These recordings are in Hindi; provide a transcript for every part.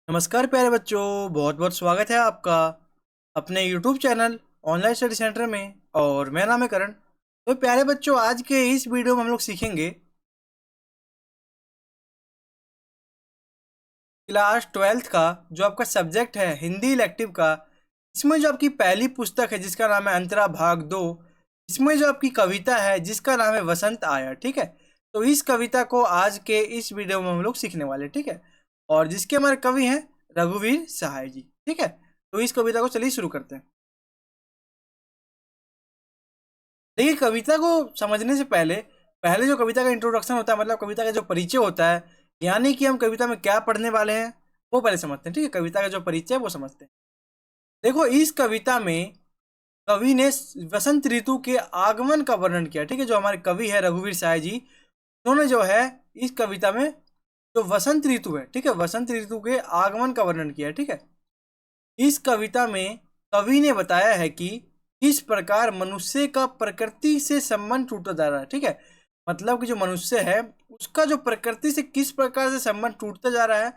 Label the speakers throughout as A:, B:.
A: नमस्कार प्यारे बच्चों, बहुत बहुत स्वागत है आपका अपने YouTube channel online study centre में। और मेरा नाम है करण। तो प्यारे बच्चों, आज के इस वीडियो में हम लोग सीखेंगे क्लास 12th का जो आपका सब्जेक्ट है हिंदी इलेक्टिव का। इसमें जो आपकी पहली पुस्तक है जिसका नाम है अंतरा भाग 2। इसमें जो आपकी कविता है जिसका नाम है वसंत आया। ठीक है, तो इस कविता को आज के इस वीडियो में हम लोग सीखने वाले। ठीक है, और जिसके हमारे कवि हैं रघुवीर सहाय जी। ठीक है, तो इस कविता को चलिए शुरू करते हैं। देखिए, कविता को समझने से पहले पहले जो कविता का इंट्रोडक्शन होता है, मतलब कविता का जो परिचय होता है, यानी कि हम कविता में क्या पढ़ने वाले हैं वो पहले समझते हैं। ठीक है, कविता का जो परिचय है वो समझते हैं। देखो, इस कविता में कवि ने वसंत ऋतु के आगमन का वर्णन किया। ठीक है, जो हमारे कवि है रघुवीर सहाय जी, उन्होंने जो है इस कविता में जो वसंत ऋतु है, ठीक है, वसंत ऋतु के आगमन का वर्णन किया है। ठीक है, इस कविता में कवि ने बताया है कि किस प्रकार मनुष्य का प्रकृति से संबंध टूटता जा रहा है। ठीक है, मतलब कि जो मनुष्य है उसका जो प्रकृति से किस प्रकार से संबंध टूटता जा रहा है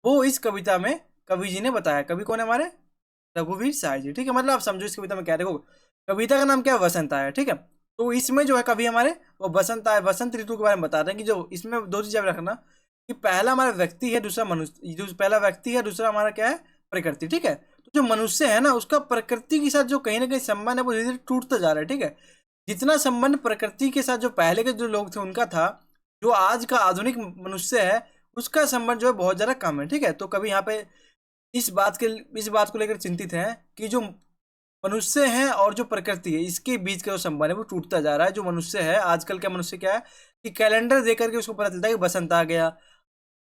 A: वो इस कविता में कवि जी ने बताया। कवि कौन है? हमारे रघुवीर सहाय जी। ठीक है, मतलब आप समझो इस कविता में क्या देखो, कविता का नाम क्या है? वसंत आया। ठीक है, तो इसमें जो है कवि हमारे वो वसंत आया, वसंत ऋतु के बारे में बता रहे हैं कि जो इसमें दो चीजें रखना कि पहला हमारा व्यक्ति है, दूसरा मनुष्य। जो पहला व्यक्ति है, दूसरा हमारा क्या है? प्रकृति। ठीक है, तो जो मनुष्य है ना उसका प्रकृति के साथ जो कहीं ना कहीं संबंध है वो धीरे धीरे टूटता जा रहा है। ठीक है, जितना संबंध प्रकृति के साथ जो पहले के जो लोग थे उनका था, जो आज का आधुनिक मनुष्य है उसका संबंध जो है बहुत ज्यादा कम है। ठीक है, तो कभी यहाँ पे इस बात को लेकर चिंतित है कि जो मनुष्य है और जो प्रकृति है इसके बीच का जो संबंध है वो टूटता जा रहा है। जो मनुष्य है, आजकल का मनुष्य क्या है कि कैलेंडर देख करके उसको पता चलता है कि बसंत आ गया,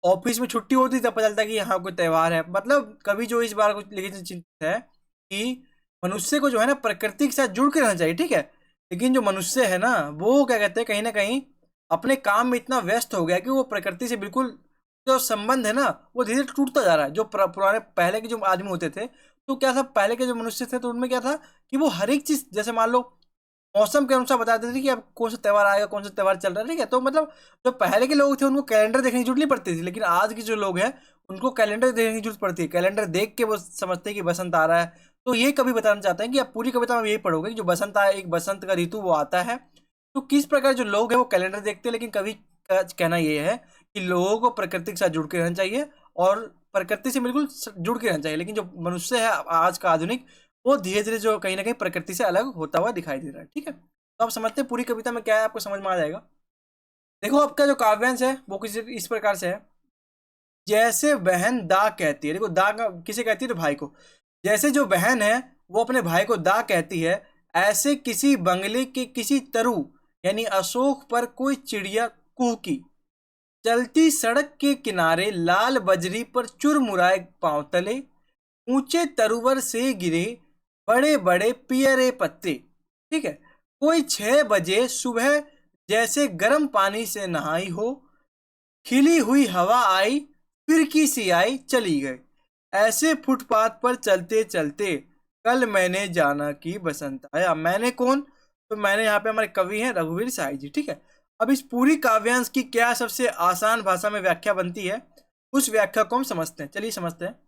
A: ऑफिस में छुट्टी होती तब पता चलता है कि यहाँ कोई त्योहार है। मतलब कभी जो इस बार को लेकर चिंतित है कि मनुष्य को जो है ना प्रकृति के साथ जुड़ के रहना चाहिए। ठीक है, लेकिन जो मनुष्य है ना वो क्या कहते हैं, कहीं ना कहीं अपने काम में इतना व्यस्त हो गया कि वो प्रकृति से बिल्कुल जो संबंध है ना वो धीरे धीरे टूटता जा रहा है। जो पुराने पहले के जो आदमी होते थे तो क्या था, पहले के जो मनुष्य थे तो उनमें क्या था कि वो हर एक चीज, जैसे मान लो मौसम के अनुसार बता देते थे कि अब कौन सा त्योहार आएगा, कौन सा त्योहार चल रहा है। ठीक है, तो मतलब जो पहले के लोग थे उनको कैलेंडर देखने की जरूरत नहीं पड़ती थी, लेकिन आज के जो लोग हैं उनको कैलेंडर देखने की जरूरत पड़ती है। कैलेंडर देख के वो समझते हैं कि बसंत आ रहा है। तो ये कभी बताना चाहते हैं कि आप पूरी कविता में यही पढ़ोगे कि जो बसंत आया, एक बसंत का ऋतु वो आता है। तो किस प्रकार जो लोग हैं वो कैलेंडर देखते हैं, लेकिन कवि का कहना ये है कि लोगों को प्रकृति के साथ जुड़ के रहना चाहिए और प्रकृति से बिल्कुल जुड़ के रहना चाहिए। लेकिन जो मनुष्य है आज का आधुनिक, वो धीरे धीरे जो कहीं ना कहीं प्रकृति से अलग होता हुआ दिखाई दे रहा है। ठीक है, तो आप समझते हैं पूरी कविता में क्या है, आपको समझ में आ जाएगा। देखो, आपका जो काव्यांश है वो किसी इस प्रकार से है। जैसे बहन दा कहती है, देखो दा किसे कहती है? तो भाई को। जैसे जो बहन है वो अपने भाई को दा कहती है, ऐसे किसी बंगले के किसी तरु यानी अशोक पर कोई चिड़िया कूकी, चलती सड़क के किनारे लाल बजरी पर चुरमुराए पांव तले, ऊंचे तरुवर से गिरे बड़े बड़े पियरे पत्ते। ठीक है, कोई 6 बजे सुबह जैसे गर्म पानी से नहाई हो, खिली हुई हवा आई, फिरकी सी आई चली गई, ऐसे फुटपाथ पर चलते चलते कल मैंने जाना कि बसंत आया। मैंने कौन? तो मैंने यहाँ पे हमारे कवि हैं रघुवीर सहाय जी। ठीक है, अब इस पूरी काव्यांश की क्या सबसे आसान भाषा में व्याख्या बनती है, उस व्याख्या को हम समझते हैं। चलिए समझते हैं।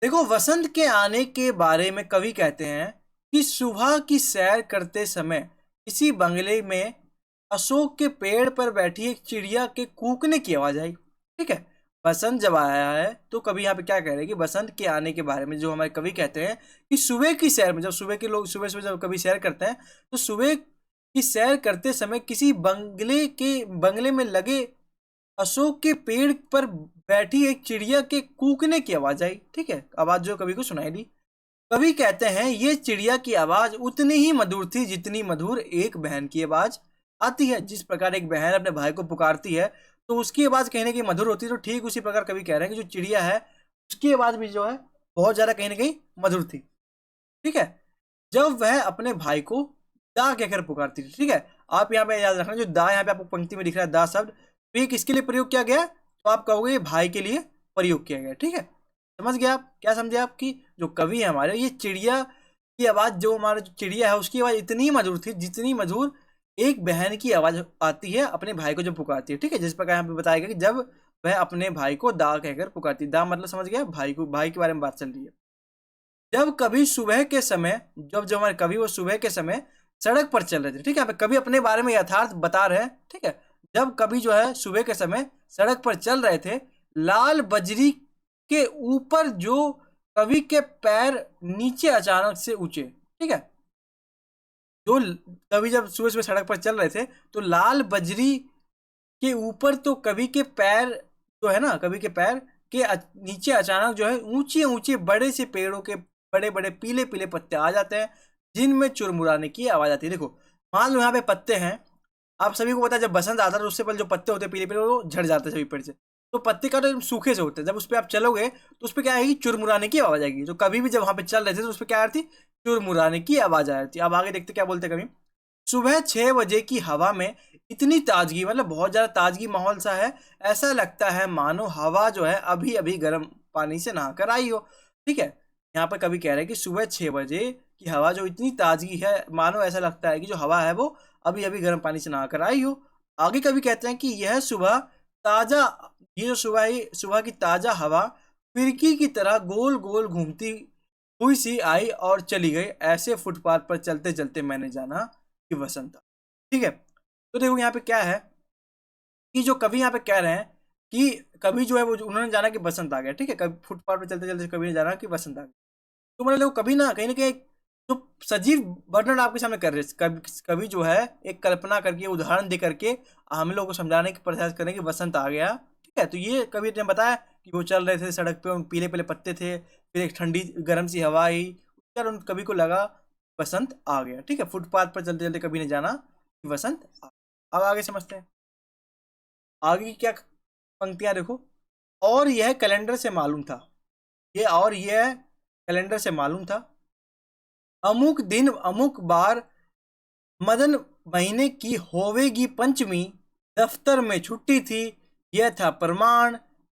A: देखो, वसंत के आने के बारे में कवि कहते हैं कि सुबह की सैर करते समय किसी बंगले में अशोक के पेड़ पर बैठी एक चिड़िया के कूकने की आवाज आई। ठीक है, बसंत जब आया है तो कवि यहाँ पे क्या कह रहे हैं कि बसंत के आने के बारे में जो हमारे कवि कहते हैं कि सुबह की सैर में, जब सुबह के लोग सुबह सुबह जब कभी सैर करते हैं तो सुबह की सैर करते समय किसी बंगले में लगे अशोक के पेड़ पर बैठी एक चिड़िया के कूकने की आवाज आई। ठीक है, आवाज जो कवि को सुनाई दी। कवि कहते हैं ये चिड़िया की आवाज उतनी ही मधुर थी जितनी मधुर एक बहन की आवाज आती है। जिस प्रकार एक बहन अपने भाई को पुकारती है तो उसकी आवाज कहीं ना कहीं मधुर होती है, तो ठीक उसी प्रकार कवि कह रहे हैं कि जो चिड़िया है उसकी आवाज भी जो है बहुत ज्यादा कहीं ना कहीं मधुर थी। ठीक है, जब वह अपने भाई को दा कहकर पुकारती थी। ठीक है, आप यहाँ पे याद रखना, जो दा यहाँ पे आपको पंक्ति में दिख रहा है दा शब्द, तो ये किसके लिए प्रयोग किया गया? तो आप कहोगे ये भाई के लिए प्रयोग किया गया। ठीक है, समझ गया आप? क्या समझे आप कि जो कवि है हमारे, ये चिड़िया की आवाज, जो हमारा जो चिड़िया है उसकी आवाज इतनी मधुर थी जितनी मधुर एक बहन की आवाज आती है अपने भाई को जो पुकारती है। ठीक है, जिस प्रकार यहाँ पे बताया गया कि जब वह अपने भाई को दा कहकर पुकारती। दा मतलब समझ गया, भाई को, भाई के बारे में बात चल रही है। जब कभी सुबह के समय, जब जो हमारे कवि वो सुबह के समय सड़क पर चल रहे थे, ठीक है, कवि अपने बारे में यथार्थ बता रहे हैं, ठीक है। जब कवि जो है सुबह के समय सड़क पर चल रहे थे, लाल बजरी के ऊपर जो कवि के पैर नीचे अचानक से ऊंचे, ठीक है, जो कवि जब सुबह सुबह सड़क पर चल रहे थे तो लाल बजरी के ऊपर तो कवि के पैर जो है ना, कवि के पैर के नीचे अचानक जो है ऊंचे ऊंचे बड़े से पेड़ों के बड़े बड़े पीले पीले पत्ते आ जाते हैं, जिनमें चुरमुराने की आवाज आती है। देखो, मान लो यहाँ पे पत्ते हैं, आप सभी को पता है जब बसंत आता है तो उससे पहले जो पत्ते होते हैं पीले पीले वो झड़ जाते हैं सभी पेड़ से, तो पत्ते का तो सूखे से होते हैं, जब उस पर आप चलोगे तो उस पर क्या आएगी, चुरमुराने की आवाज आएगी। तो कभी भी जब वहां पे चल रहे थे तो उस पर क्या आ रही थी, चुरमुराने की आवाज आ रही थी। अब आगे देखते क्या बोलते कभी, सुबह 6 बजे की हवा में इतनी ताजगी, मतलब बहुत ज्यादा ताजगी माहौल सा है, ऐसा लगता है मानो हवा जो है अभी अभी गर्म पानी से नहाकर आई हो, ठीक है। यहाँ पर कभी कह रहे हैं कि सुबह 6 बजे की हवा जो इतनी ताजगी है, मानो ऐसा लगता है कि जो हवा है वो अभी अभी गर्म पानी से नहाकर आई हो। आगे कभी कहते हैं कि यह सुबह ताजा, ये जो सुबह की ताजा हवा फिरकी की तरह गोल गोल घूमती हुई सी आई और चली गई, ऐसे फुटपाथ पर चलते चलते मैंने जाना कि वसंत। ठीक है, तो देखो यहाँ पे क्या है कि जो कवि यहाँ पे कह रहे हैं कि कवि जो है वो उन्होंने जाना कि बसंत आ गया, ठीक है, कभी फुटपाथ पे चलते चलते कवि ने जाना कि बसंत आ गया। तो मतलब कभी ना कहीं जो सजीव वर्णन आपके सामने कर रहे हैं, कवि जो है एक कल्पना करके उदाहरण दे करके हम लोग को समझाने की प्रयास करें कि बसंत आ गया, ठीक है। तो ये कवि ने बताया कि वो चल रहे थे सड़क पे, उन पीले पीले पत्ते थे, फिर एक ठंडी गर्म सी हवा आई, उन कवि को लगा बसंत आ गया, ठीक है। फुटपाथ पर चलते चलते कवि ने जाना कि बसंत आ। अब आगे समझते हैं आगे की क्या पंक्तियां देखो। और यह कैलेंडर से मालूम था, ये और यह कैलेंडर से मालूम था, अमुक दिन अमुक बार मदन महीने की होवेगी पंचमी, दफ्तर में छुट्टी थी, यह था प्रमाण,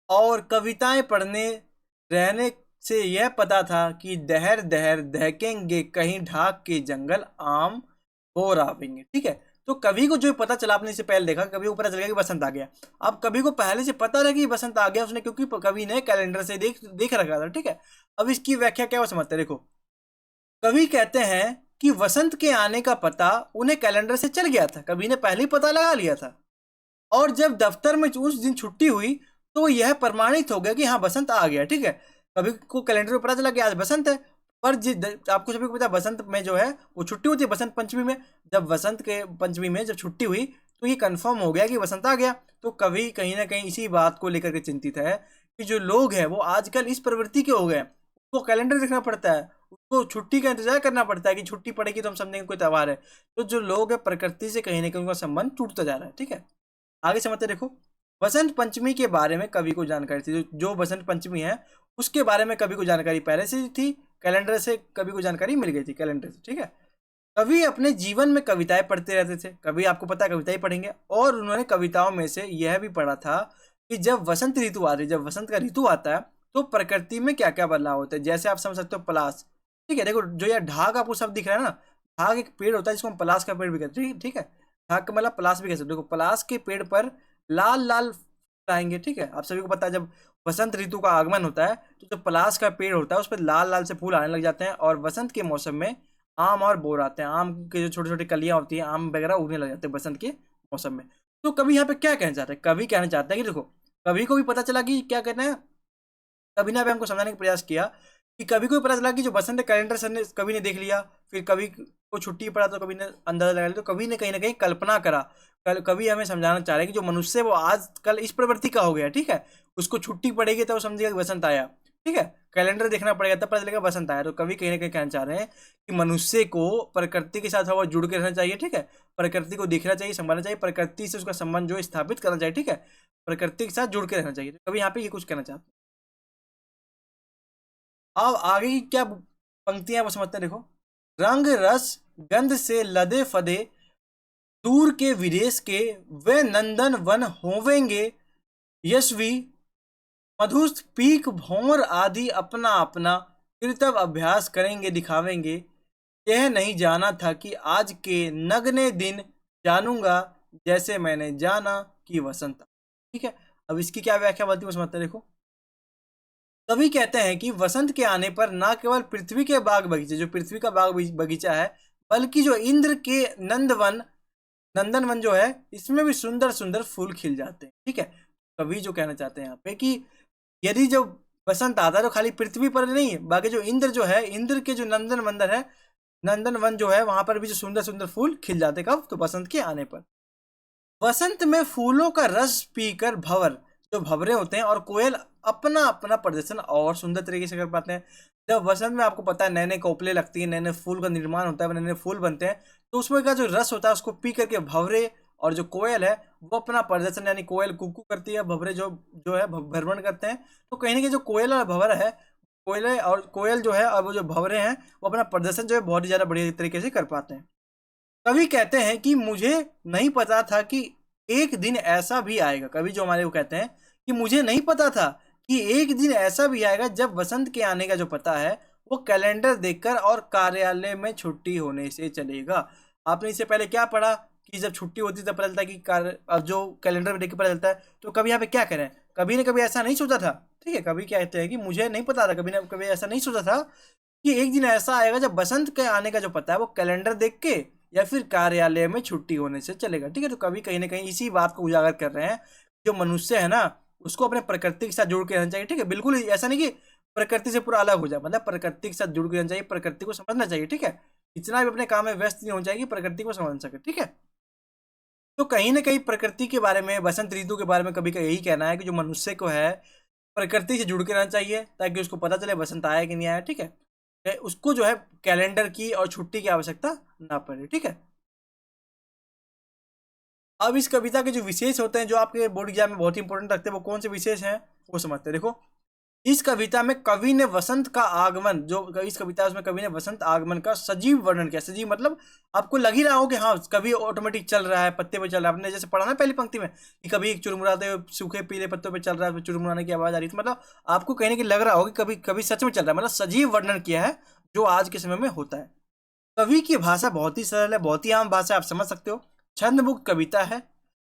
A: और कविताएं पढ़ने रहने से यह पता था कि दहर दहर दहकेंगे कहीं ढाक के जंगल आम बोर आवेंगे, ठीक है। तो कवि को जो पता चला, आपने इससे पहले देखा, कवि को पता चल गया कि बसंत आ गया। अब कवि को पहले से पता रहा कि बसंत आ गया उसने, क्योंकि कवि ने कैलेंडर से देख रखा था, ठीक है। अब इसकी व्याख्या क्या वो समझते हैं, देखो कवि कहते हैं कि वसंत के आने का पता उन्हें कैलेंडर से चल गया था, कवि ने पहले ही पता लगा लिया था, और जब दफ्तर में उस दिन छुट्टी हुई तो यह प्रमाणित हो गया कि हाँ बसंत आ गया, ठीक है। कवि को कैलेंडर में पता चला कि आज बसंत है, पर आपको सभी को पता बसंत में जो है वो छुट्टी होती है बसंत पंचमी में, जब बसंत के पंचमी में जब छुट्टी हुई तो ये कंफर्म हो गया कि बसंत आ गया। तो कवि कहीं ना कहीं इसी बात को लेकर के चिंतित है कि जो लोग हैं वो आजकल इस प्रवृत्ति के हो गए, उसको कैलेंडर देखना पड़ता है, उसको छुट्टी का इंतजार करना पड़ता है कि छुट्टी पड़ेगी तो हम समझेंगे कोई त्यौहार है। तो जो लोग है प्रकृति से कहीं ना कहीं उनका संबंध टूटता जा रहा है, ठीक है। आगे समझते देखो, बसंत पंचमी के बारे में कवि को जानकारी थी, जो बसंत पंचमी है उसके बारे में कवि को जानकारी पहले से थी, कैलेंडर से कवि को जानकारी मिल गई थी, कैलेंडर से, ठीक है। कवि अपने जीवन में कविताएं पढ़ते रहते थे, कवि आपको पता है कविताएं पढ़ेंगे, और उन्होंने कविताओं में से यह भी पढ़ा था कि जब वसंत ऋतु आती है, जब वसंत का ऋतु आता है तो प्रकृति में क्या क्या बदलाव होते हैं। जैसे आप समझ सकते हो पलाश, ठीक है, देखो जो यह ढाक आपको सब दिख रहा है ना, ढाक एक पेड़ होता है जिसको हम पलाश का पेड़ भी कहते हैं, ठीक है। ढाक का मतलब पलाश भी कह सकते हो। देखो पलाश के पेड़ पर लाल लाल आएंगे, ठीक है। आप सभी को पता है जब बसंत ऋतु का आगमन होता है तो जो पलाश का पेड़ होता है उस पर लाल लाल से फूल आने लग जाते हैं, और बसंत के मौसम में आम और बोर आते हैं, आम के जो छोटी छोटी कलियां होती हैं आम वगैरह उगने लग जाते हैं बसंत के मौसम में। तो कवि यहाँ पे क्या कहना चाहते हैं, कवि कहना चाहते हैं कि देखो कवि को भी पता चला कि क्या कहना है, कवि ने हमको समझाने का प्रयास किया कि कवि को भी पता चला कि जो बसंत कैलेंडर सर ने कवि ने देख लिया, फिर कवि को छुट्टी पड़ा तो कवि ने अंदाजा लगा लिया, तो कवि ने कहीं ना कहीं कल्पना करा। कवि हमें समझाना चाह रहे हैं कि जो मनुष्य वो आज कल इस प्रवृत्ति का हो गया, ठीक है, उसको छुट्टी पड़ेगी तो वो समझेगा कि बसंत आया, ठीक है, कैलेंडर देखना पड़ेगा तब पता चलेगा बसंत आया। तो कवि कहीं ना कहीं कहना चाह रहे हैं कि मनुष्य को प्रकृति के साथ थोड़ा जुड़ के रहना चाहिए, ठीक है, प्रकृति को देखना चाहिए, संभालना चाहिए, प्रकृति से उसका संबंध जो स्थापित करना चाहिए, ठीक है, प्रकृति के साथ जुड़ के रहना चाहिए। तो कवि यहाँ पे ये कुछ कहना चाहते हैं। अब आगे की क्या पंक्तियां वो समझते हैं, देखो, रंग रस गंध से लदे फदे दूर के विदेश के वे नंदन वन होवेंगे, यशवी मधुस्थ पीक भौर आदि अपना अपना कृतव अभ्यास करेंगे दिखावेंगे, यह नहीं जाना था कि आज के नगने दिन जानूंगा जैसे मैंने जाना कि वसंत, ठीक है। अब इसकी क्या व्याख्या बनती है वो समझते हैं। देखो, कवि कहते हैं कि वसंत के आने पर ना केवल पृथ्वी के बाग बगीचे, जो पृथ्वी का बाग बगीचा है, बल्कि जो इंद्र के नंदनवन जो है, इसमें भी सुंदर सुंदर फूल खिल जाते हैं। ठीक है, कवि जो कहना चाहते हैं यहाँ पे कि यदि जो बसंत आता है तो खाली पृथ्वी पर नहीं है, बाकी जो इंद्र जो है, इंद्र के जो नंदन वन जो है, वहां पर भी जो सुंदर सुंदर फूल खिल जाते। कब? तो बसंत के आने पर। वसंत में फूलों का रस पीकर जो भंवरे होते हैं और कोयल अपना अपना प्रदर्शन और सुंदर तरीके से कर पाते हैं। जब वसंत में आपको पता है नए नए कोपले लगती है, नए नए फूल का निर्माण होता है, नए नए फूल बनते हैं, तो उसमें का जो रस होता है उसको पी करके भंवरे और जो कोयल है वो अपना प्रदर्शन, यानी कोयल कुकू करती है, भंवरे जो है भ्रमण करते हैं। तो कहीं ना कहीं जो कोयल और भंवर है, कोयल जो है और वो जो भंवरे हैं, वो अपना प्रदर्शन जो है बहुत ही ज्यादा बढ़िया तरीके से कर पाते हैं। कवि कहते हैं कि मुझे नहीं पता था कि एक दिन ऐसा भी आएगा। कवि जो हमारे वो कहते हैं कि मुझे नहीं पता था कि एक दिन ऐसा भी आएगा जब वसंत के आने का जो पता है वो कैलेंडर देखकर और कार्यालय में छुट्टी होने से चलेगा। आपने इससे पहले क्या पढ़ा कि जब छुट्टी होती है तब पता चलता है कि अब जो कैलेंडर में देख के पता चलता है। तो कभी यहाँ पे क्या करें, कभी ने कभी ऐसा नहीं सोचा था। ठीक है, कभी कहते हैं कि मुझे नहीं पता था, कभी ने कभी ऐसा नहीं सोचा था कि एक दिन ऐसा आएगा जब बसंत के आने का जो पता है वो कैलेंडर देख के या फिर कार्यालय में छुट्टी होने से चलेगा। ठीक है, तो कभी कहीं ना कहीं इसी बात को उजागर कर रहे हैं, जो मनुष्य है ना उसको अपने प्रकृति के साथ जुड़ के रहना चाहिए। ठीक है, बिल्कुल ऐसा नहीं कि प्रकृति से पूरा अलग हो जाए, मतलब प्रकृति के साथ जुड़ के रहना चाहिए, प्रकृति को समझना चाहिए। ठीक है, इतना भी अपने काम में व्यस्त नहीं हो जाए कि प्रकृति को समझ सके। ठीक है, तो कहीं ना कहीं प्रकृति के बारे में, बसंत ऋतु के बारे में कभी का यही कहना है कि जो मनुष्य को है प्रकृति से जुड़ के रहना चाहिए ताकि उसको पता चले बसंत आया कि नहीं आया। ठीक है, उसको जो है कैलेंडर की और छुट्टी की आवश्यकता ना पड़े। ठीक है, अब इस कविता के जो विशेष होते हैं जो आपके बोर्ड एग्जाम में बहुत ही इंपॉर्टेंट रखते हैं, वो कौन से विशेष हैं वो समझते हैं। देखो, इस कविता में कवि ने वसंत का आगमन, जो इस कविता है उसमें कवि ने वसंत आगमन का सजीव वर्णन किया। सजीव मतलब आपको लग ही रहा हो कि हाँ कवि ऑटोमेटिक चल रहा है, पत्ते पे चल रहा है। आपने जैसे पढ़ा ना पहली पंक्ति में कि कभी चुरमुराते हुए सूखे पीले पत्तों पे चल रहा है, चुरमुराने की आवाज आ रही थी, मतलब आपको कहीं ना कहीं लग रहा हो कि कभी कभी सच में चल रहा है, मतलब सजीव वर्णन किया है जो आज के समय में होता है। कवि की भाषा बहुत ही सरल है, बहुत ही आम भाषा, आप समझ सकते हो। छंदमुक्त कविता है,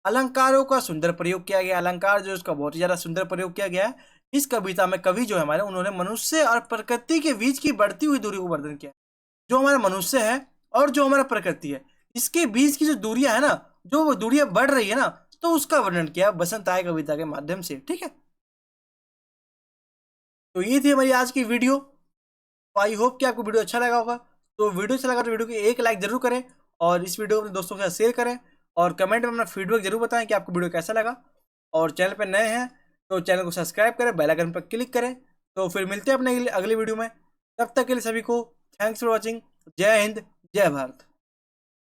A: अलंकारों का सुंदर प्रयोग किया गया, अलंकार जो उसका बहुत ही ज्यादा सुंदर प्रयोग किया गया है। इस कविता में कवि जो है हमारे, उन्होंने मनुष्य और प्रकृति के बीच की बढ़ती हुई दूरी को वर्णन किया। जो हमारा मनुष्य है और जो हमारा प्रकृति है, इसके बीच की जो दूरियां है ना, जो वो दूरियां बढ़ रही है ना, तो उसका वर्णन किया बसंत आए कविता के माध्यम से। ठीक है, तो ये थी हमारी आज की वीडियो। आई होप कि आपको वीडियो अच्छा लगा होगा। तो वीडियो अच्छा लगा तो वीडियो को एक लाइक जरूर करें और इस वीडियो को अपने दोस्तों के साथ शेयर करें और कमेंट में अपना फीडबैक जरूर बताएं कि आपको वीडियो कैसा लगा। और चैनल पर नए हैं तो चैनल को सब्सक्राइब करें, बेल आइकन पर क्लिक करें। तो फिर मिलते हैं अपने अगले वीडियो में, तब तक के लिए सभी को थैंक्स फॉर वॉचिंग। जय हिंद, जय भारत।